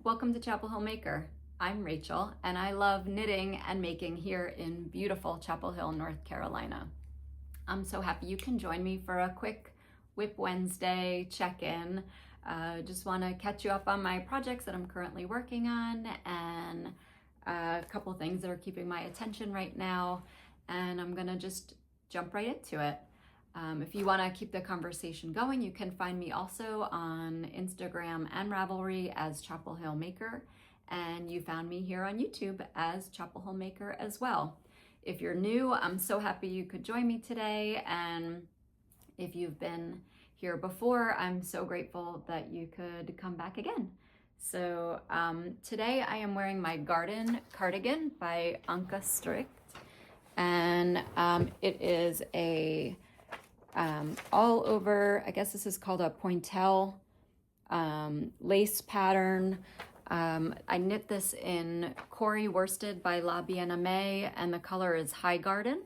Welcome to Chapel Hill Maker. I'm Rachel and I love knitting and making here in beautiful Chapel Hill, North Carolina. I'm so happy you can join me for a quick WIP Wednesday check-in. Just want to catch you up on my projects that I'm currently working on and a couple things that are keeping my attention right now, and I'm gonna just jump right into it. If you want to keep the conversation going, you can find me also on Instagram and Ravelry as Chapel Hill Maker, and you found me here on YouTube as Chapel Hill Maker as well. If you're new, I'm so happy you could join me today, and if you've been here before, I'm so grateful that you could come back again. So today I am wearing my Garden cardigan by Anke Strickland, and it is a all over, I guess this is called a pointelle lace pattern. I knit this in Corrie worsted by Ula Lia, and the color is High Garden.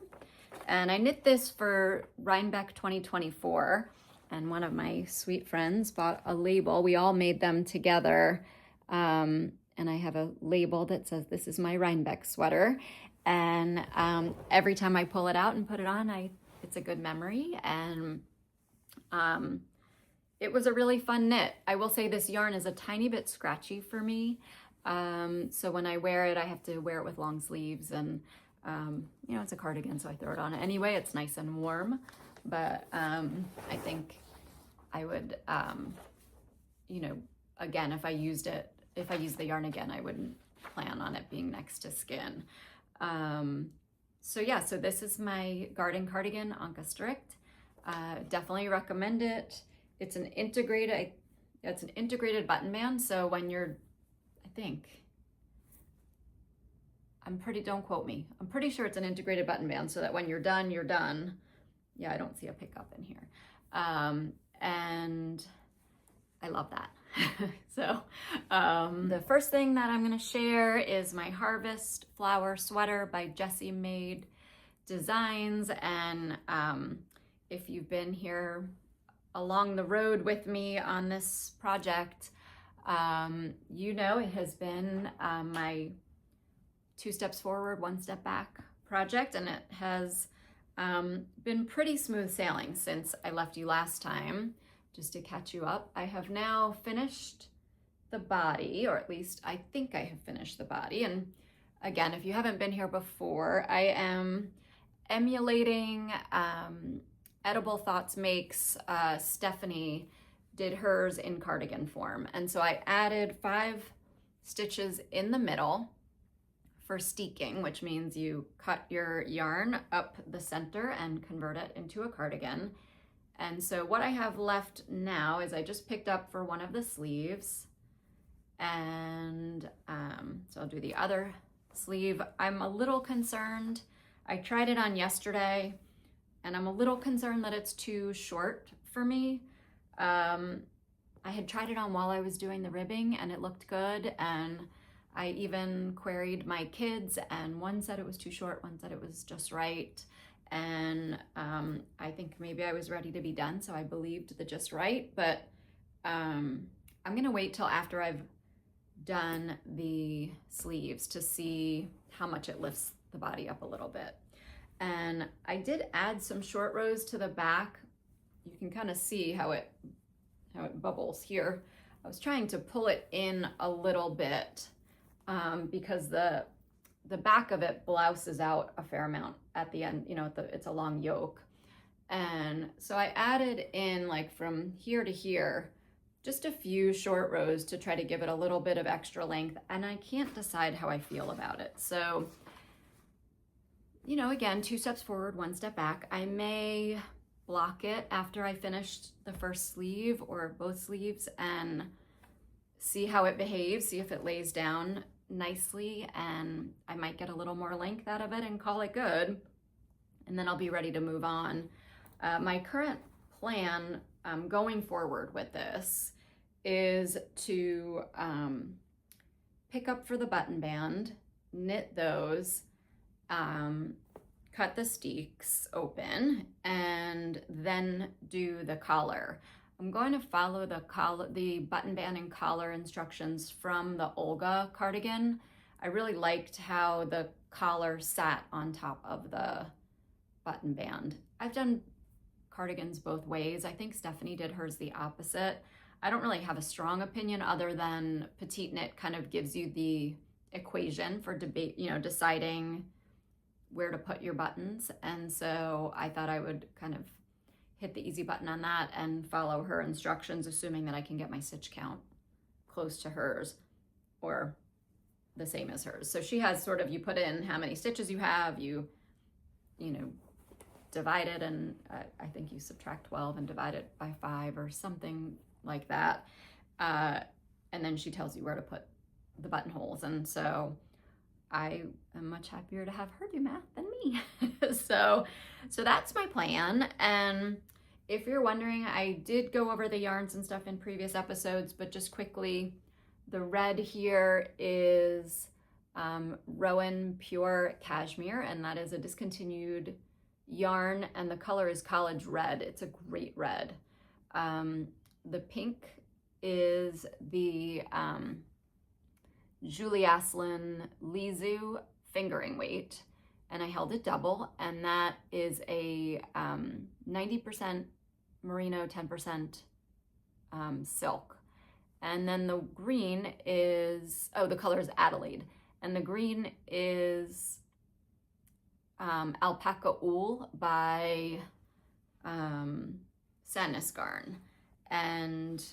And I knit this for Rhinebeck 2024, and one of my sweet friends bought a label. We all made them together, and I have a label that says this is my Rhinebeck sweater. And every time I pull it out and put it on, it's a good memory, and it was a really fun knit. I will say this yarn is a tiny bit scratchy for me, so when I wear it, I have to wear it with long sleeves, and you know, it's a cardigan, so I throw it on anyway. It's nice and warm, but I think I would, you know, again, if I used the yarn again, I wouldn't plan on it being next to skin. So yeah, so this is my Garden cardigan, Anke Strickland. Definitely recommend it. It's an integrated button band. So when you're, don't quote me. I'm pretty sure it's an integrated button band, so that when you're done, you're done. Yeah, I don't see a pickup in here. And I love that. So the first thing that I'm going to share is my Harvest Flower Sweater by Jessie Made Designs. And if you've been here along the road with me on this project, you know it has been my 2 steps forward, 1 step back project, and it has been pretty smooth sailing since I left you last time. Just to catch you up, I have now finished the body, or at least I think I have finished the body. And again, if you haven't been here before, I am emulating Edible Thoughts Makes. Stephanie did hers in cardigan form. And so I added 5 stitches in the middle for steeking, which means you cut your yarn up the center and convert it into a cardigan. And so what I have left now is I just picked up for one of the sleeves, and so I'll do the other sleeve. I'm a little concerned. I tried it on yesterday, and I'm a little concerned that it's too short for me. I had tried it on while I was doing the ribbing, and it looked good, and I even queried my kids, and one said it was too short, one said it was just right. And I think maybe I was ready to be done, so I believed the just right, but I'm gonna wait till after I've done the sleeves to see how much it lifts the body up a little bit. And I did add some short rows to the back. You can kind of see how it bubbles here. I was trying to pull it in a little bit because the back of it blouses out a fair amount at the end, you know, it's a long yoke. And so I added in, like, from here to here, just a few short rows to try to give it a little bit of extra length, and I can't decide how I feel about it. So, you know, again, 2 steps forward, 1 step back. I may block it after I finished the first sleeve or both sleeves and see how it behaves, see if it lays down nicely, and I might get a little more length out of it and call it good, and then I'll be ready to move on. My current plan going forward with this is to pick up for the button band, knit those, cut the steeks open, and then do the collar. I'm going to follow the button band and collar instructions from the Olga cardigan. I really liked how the collar sat on top of the button band. I've done cardigans both ways. I think Stephanie did hers the opposite. I don't really have a strong opinion other than petite knit kind of gives you the equation for deciding where to put your buttons. And so I thought I would kind of hit the easy button on that and follow her instructions, assuming that I can get my stitch count close to hers or the same as hers. So she has sort of, you put in how many stitches you have, you divide it, and I think you subtract 12 and divide it by 5 or something like that. And then she tells you where to put the buttonholes. And so I am much happier to have her do math than me. So that's my plan. And if you're wondering, I did go over the yarns and stuff in previous episodes, but just quickly, the red here is Rowan Pure Cashmere, and that is a discontinued yarn, and the color is College Red. It's a great red. The pink is the Julie Asselin Lizu fingering weight, and I held it double, and that is a 90% merino, 10% silk. And then the green is, the color is Adelaide, and the green is Alpakka Wool by Sandnes Garn, and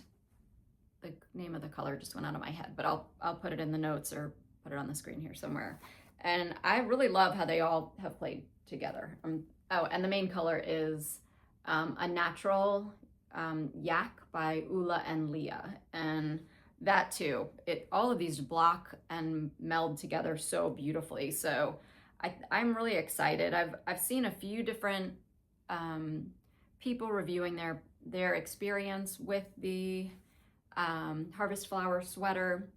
the name of the color just went out of my head, but I'll put it in the notes or put it on the screen here somewhere. And I really love how they all have played together. And the main color is a natural yak by Ula Lia, and that too, all of these block and meld together so beautifully. So I'm really excited. I've seen a few different people reviewing their experience with the Harvest Flower sweater,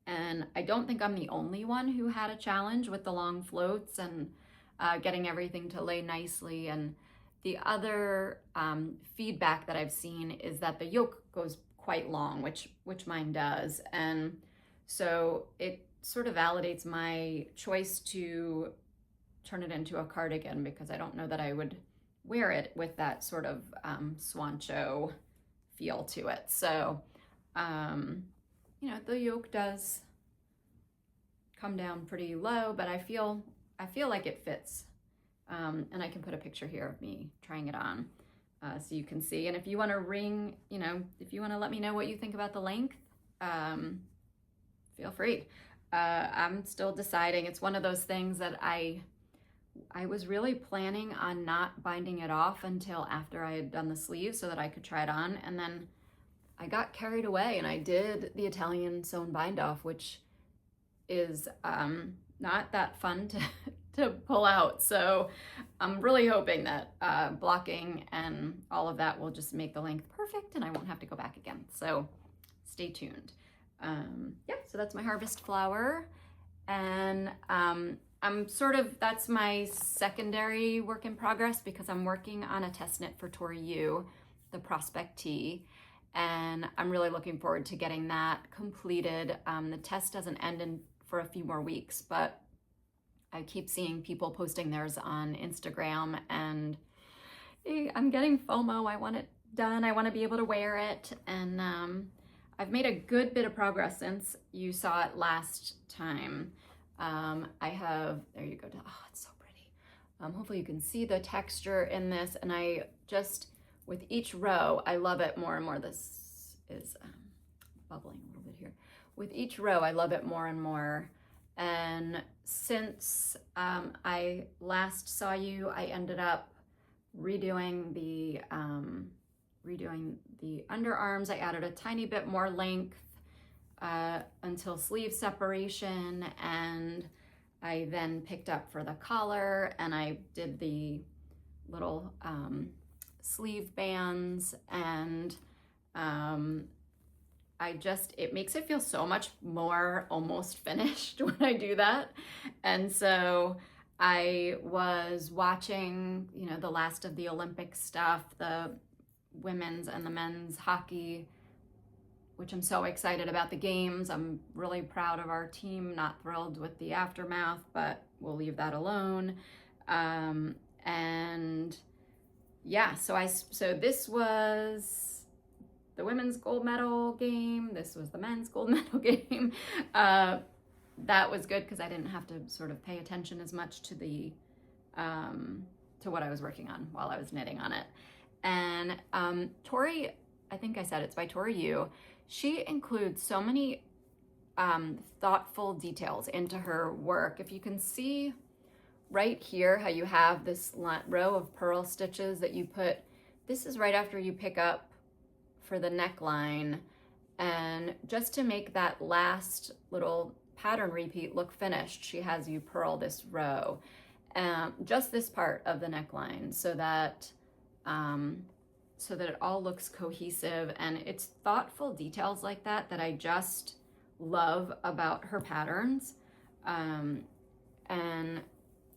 and I don't think I'm the only one who had a challenge with the long floats and getting everything to lay nicely. And the other feedback that I've seen is that the yoke goes quite long, which mine does, and so it sort of validates my choice to turn it into a cardigan, because I don't know that I would wear it with that sort of swancho feel to it. So the yoke does come down pretty low, but I feel like it fits. And I can put a picture here of me trying it on so you can see. And if you want to if you want to let me know what you think about the length, feel free. I'm still deciding. It's one of those things that I was really planning on not binding it off until after I had done the sleeves so that I could try it on. And then I got carried away and I did the Italian sewn bind off, which is not that fun to pull out. So I'm really hoping that blocking and all of that will just make the length perfect and I won't have to go back again. So stay tuned. So that's my harvest flower. And that's my secondary work in progress, because I'm working on a test knit for Tori Yu, the Prospect Tee. And I'm really looking forward to getting that completed. The test doesn't end for a few more weeks, but I keep seeing people posting theirs on Instagram, and I'm getting FOMO. I want it done. I want to be able to wear it. And I've made a good bit of progress since you saw it last time. There you go. Oh, it's so pretty. Hopefully you can see the texture in this. And I just, with each row, I love it more and more. This is bubbling a little bit here. With each row, I love it more and more. And since I last saw you, I ended up redoing the underarms. I added a tiny bit more length until sleeve separation, and I then picked up for the collar, and I did the little sleeve bands, and it makes it feel so much more almost finished when I do that. And so I was watching, the last of the Olympic stuff, the women's and the men's hockey, which I'm so excited about the games. I'm really proud of our team, not thrilled with the aftermath, but we'll leave that alone. And yeah, so this was the women's gold medal game. This was the men's gold medal game. That was good because I didn't have to sort of pay attention as much to the to what I was working on while I was knitting on it. And Tori, I think I said it's by Tori Yu. She includes so many thoughtful details into her work. If you can see right here how you have this row of purl stitches that you put, this is right after you pick up for the neckline, and just to make that last little pattern repeat look finished, she has you purl this row, just this part of the neckline, so that it all looks cohesive. And it's thoughtful details like that that I just love about her patterns. And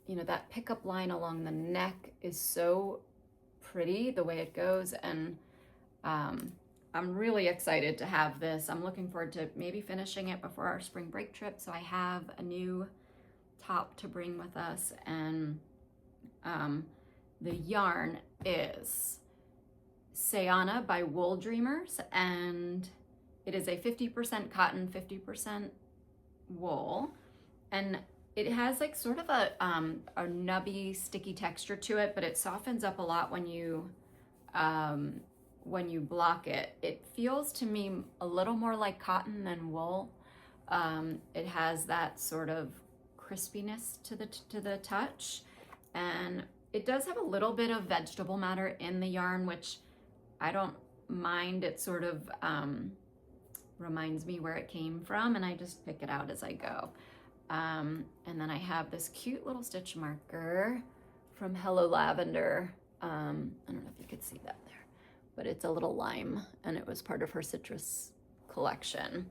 you know, that pickup line along the neck is so pretty, the way it goes. And I'm really excited to have this. I'm looking forward to maybe finishing it before our spring break trip, so I have a new top to bring with us. And the yarn is Saona by Wooldreamers, and it is a 50% cotton, 50% wool, and it has like sort of a nubby, sticky texture to it, but it softens up a lot when you block it. It feels to me a little more like cotton than wool. It has that sort of crispiness to the touch, and it does have a little bit of vegetable matter in the yarn, which I don't mind. It sort of reminds me where it came from, and I just pick it out as I go. And then I have this cute little stitch marker from Hello Lavender. I don't know if you could see that there, but it's a little lime, and it was part of her citrus collection.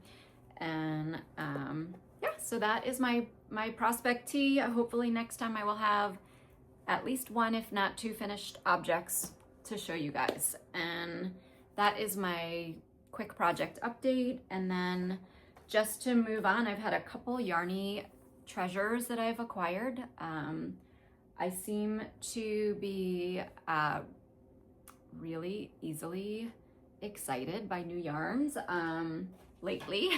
And yeah, so that is my prospect tee. Hopefully next time I will have at least one, if not two, finished objects to show you guys. And that is my quick project update. And then just to move on, I've had a couple Yarny Treasures that I've acquired. I seem to be really easily excited by new yarns lately,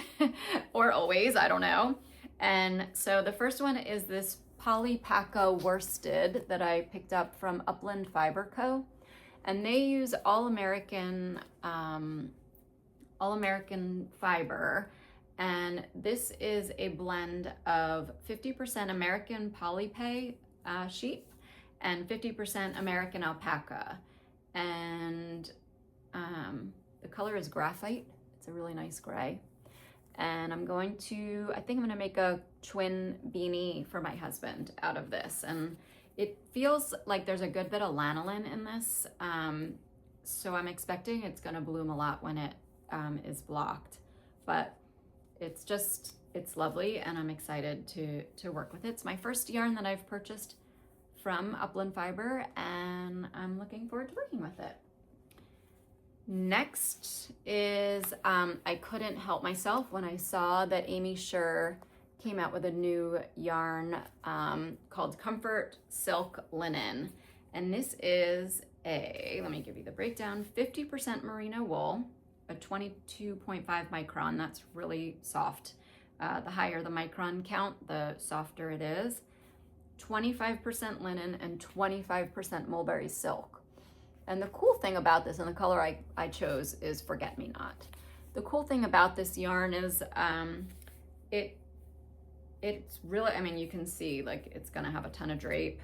or always, I don't know. And so the first one is this Alpakka worsted that I picked up from Upland Fiber Co. And they use all American fiber. And this is a blend of 50% American polypay sheep and 50% American alpaca. And the color is graphite. It's a really nice gray. And I think I'm gonna make a twin beanie for my husband out of this. And it feels like there's a good bit of lanolin in this. So I'm expecting it's gonna bloom a lot when it is blocked. But it's lovely, and I'm excited to work with it. It's my first yarn that I've purchased from Upland Fiber, and I'm looking forward to working with it. Next is, I couldn't help myself when I saw that Aimee came out with a new yarn called Comfort Silk Linen. And this is let me give you the breakdown, 50% merino wool, a 22.5 micron, that's really soft. The higher the micron count, the softer it is. 25% linen and 25% mulberry silk. And the cool thing about this, and the color I chose is Forget Me Not. The cool thing about this yarn is it's really, I mean, you can see like it's gonna have a ton of drape,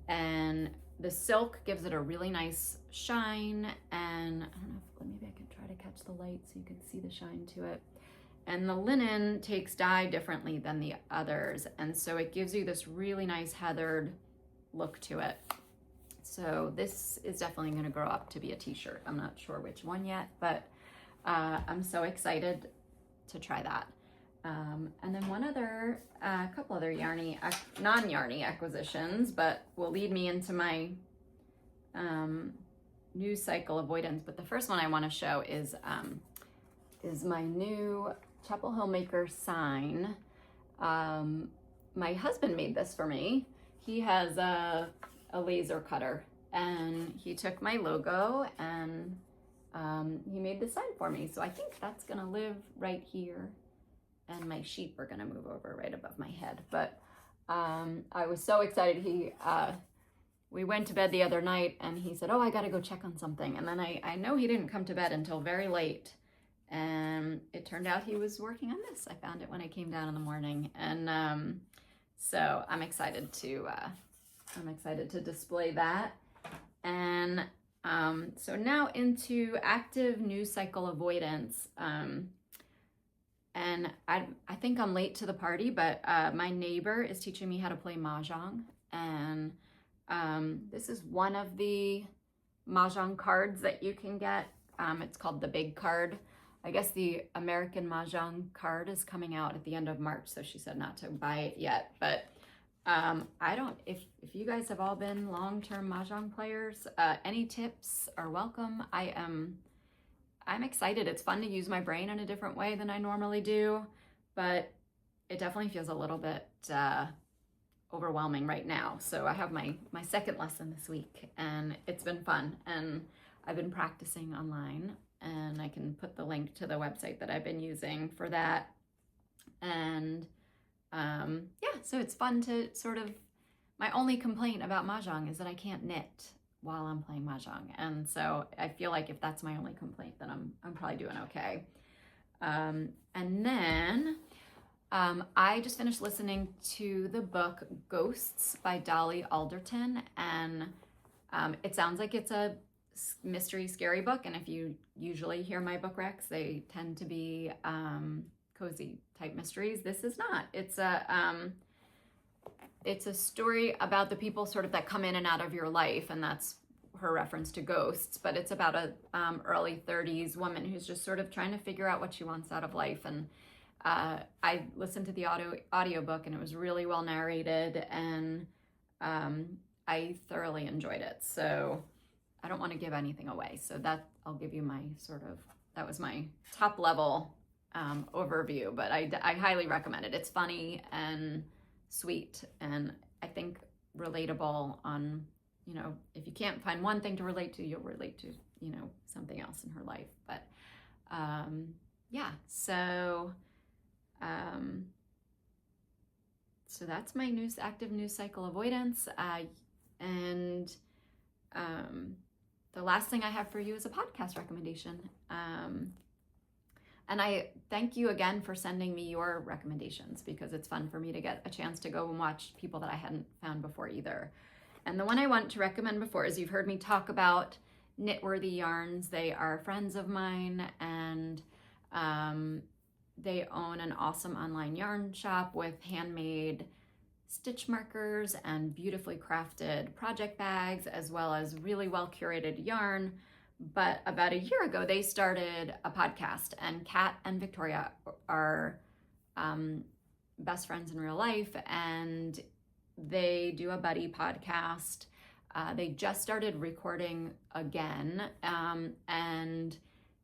and the silk gives it a really nice shine. And I don't know if maybe I can try to catch the light so you can see the shine to it. And the linen takes dye differently than the others, and so it gives you this really nice heathered look to it. So this is definitely going to grow up to be a t-shirt. I'm not sure which one yet, but I'm so excited to try that. And then a couple other non-yarny acquisitions, but will lead me into my Newscycle Avoidance, but the first one I want to show is my new Chapel Hill Maker sign. My husband made this for me. He has a laser cutter, and he took my logo and he made the sign for me. So I think that's gonna live right here, and my sheep are gonna move over right above my head. But I was so excited. We went to bed the other night and he said, oh, I gotta go check on something. And then I know he didn't come to bed until very late. And it turned out he was working on this. I found it when I came down in the morning. And so I'm excited to display that. And so now into active Newscycle Avoidance. And I think I'm late to the party, but my neighbor is teaching me how to play Mahjongg. And this is one of the Mahjongg cards that you can get. It's called the big card. I guess the American Mahjongg card is coming out at the end of March, so she said not to buy it yet. But if you guys have all been long-term Mahjongg players, any tips are welcome. I'm excited. It's fun to use my brain in a different way than I normally do, but it definitely feels a little bit overwhelming right now. So I have my second lesson this week, and it's been fun, and I've been practicing online, and I can put the link to the website that I've been using for that. And yeah, so it's fun to sort of, my only complaint about Mahjongg is that I can't knit while I'm playing Mahjongg. And so I feel like if that's my only complaint, then I'm probably doing okay. And then I just finished listening to the book Ghosts by Dolly Alderton, and it sounds like it's a mystery, scary book. And if you usually hear my book recs, they tend to be cozy type mysteries. This is not. It's a story about the people sort of that come in and out of your life, and that's her reference to ghosts. But it's about a early 30s woman who's just sort of trying to figure out what she wants out of life. And I listened to the audiobook, and it was really well narrated, and I thoroughly enjoyed it. So I don't want to give anything away. So that I'll give you my that was my top level overview, but I highly recommend it. It's funny and sweet, and I think relatable on, if you can't find one thing to relate to, you'll relate to, something else in her life. But yeah, so that's my active Newscycle Avoidance. And the last thing I have for you is a podcast recommendation. And I thank you again for sending me your recommendations, because it's fun for me to get a chance to go and watch people that I hadn't found before either. And the one I want to recommend before is, you've heard me talk about Knitworthy Yarns. They are friends of mine, and they own an awesome online yarn shop with handmade stitch markers and beautifully crafted project bags, as well as really well curated yarn. But about a year ago, they started a podcast, and Kat and Victoria are best friends in real life, and they do a buddy podcast. They just started recording again, and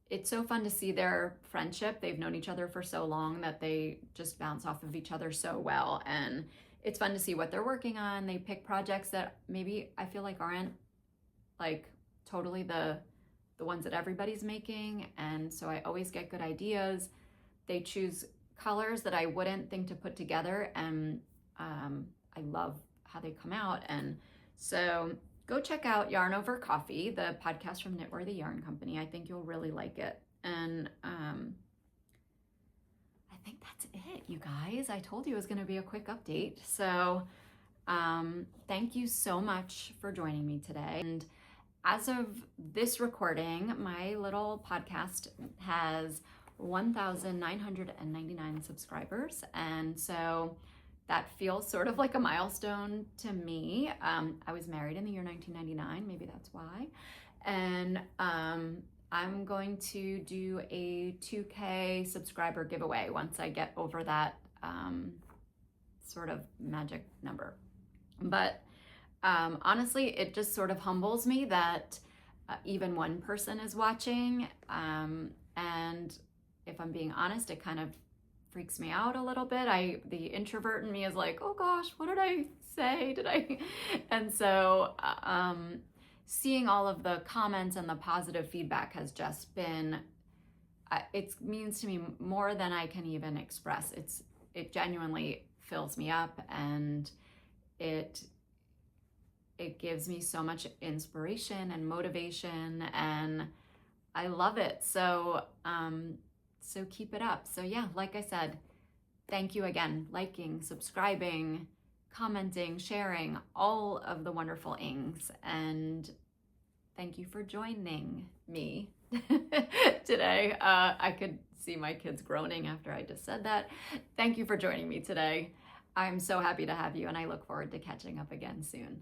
it's so fun to see their friendship. They've known each other for so long that they just bounce off of each other so well, and it's fun to see what they're working on. They pick projects that maybe I feel like aren't like totally the ones that everybody's making, and so I always get good ideas. They choose colors that I wouldn't think to put together, and I love how they come out. And so go check out Yarn Over Coffee, the podcast from Knitworthy Yarn Company. I think you'll really like it. And I think that's it, you guys. I told you it was going to be a quick update. So thank you so much for joining me today. And as of this recording, my little podcast has 1,999 subscribers. And so that feels sort of like a milestone to me. I was married in the year 1999, maybe that's why. And I'm going to do a 2K subscriber giveaway once I get over that sort of magic number. But honestly, it just sort of humbles me that even one person is watching. And if I'm being honest, it kind of freaks me out a little bit. The introvert in me is like, oh gosh, what did I say? And so seeing all of the comments and the positive feedback has just been, it means to me more than I can even express. It genuinely fills me up, and it gives me so much inspiration and motivation, and I love it. So keep it up. So yeah, like I said, thank you again, liking, subscribing, commenting, sharing, all of the wonderful ings, and thank you for joining me today. I could see my kids groaning after I just said that. Thank you for joining me today. I'm so happy to have you, and I look forward to catching up again soon.